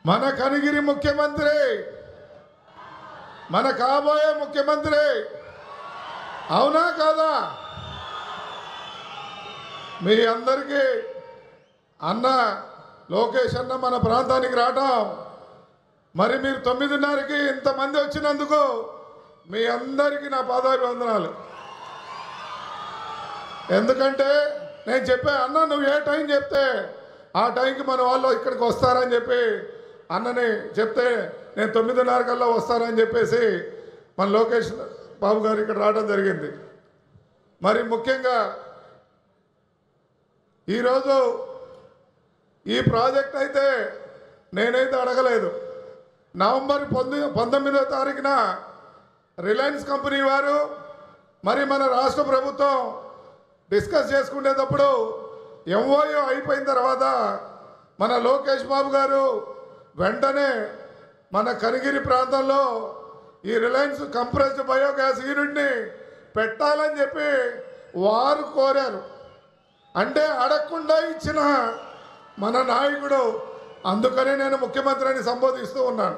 మన కనిగిరి ముఖ్యమంత్రి, మన కాబోయే ముఖ్యమంత్రి, అవునా కాదా? మీ అందరికీ అన్న లోకేష్ అన్న మన ప్రాంతానికి రావటం, మరి మీరు 9:30కి ఇంతమంది వచ్చినందుకు మీ అందరికీ నా పాదాభివందనాలు. ఎందుకంటే నేను చెప్పా, అన్న నువ్వు ఏ టైం చెప్తే ఆ టైంకి మన వాళ్ళు ఇక్కడికి వస్తారని చెప్పి అన్నని చెప్తే నేను 9:30 కల్లా వస్తారని చెప్పేసి మన లోకేష్ బాబు గారు ఇక్కడ రావడం జరిగింది. మరి ముఖ్యంగా ఈరోజు ఈ ప్రాజెక్ట్ అయితే నేనైతే అడగలేదు. నవంబర్ 19వ తారీఖున రిలయన్స్ కంపెనీ వారు మరి మన రాష్ట్ర ప్రభుత్వం డిస్కస్ చేసుకునేటప్పుడు ఎంఓయూ అయిపోయిన తర్వాత మన లోకేష్ బాబు గారు వెంటనే మన కనిగిరి ప్రాంతంలో ఈ రిలయన్స్ కంప్రెస్డ్ బయోగ్యాస్ యూనిట్ని పెట్టాలని చెప్పి వారు కోరారు. అంటే అడగకుండా ఇచ్చిన మన నాయకుడు, అందుకనే నేను ముఖ్యమంత్రిని సంబోధిస్తూ ఉన్నాను.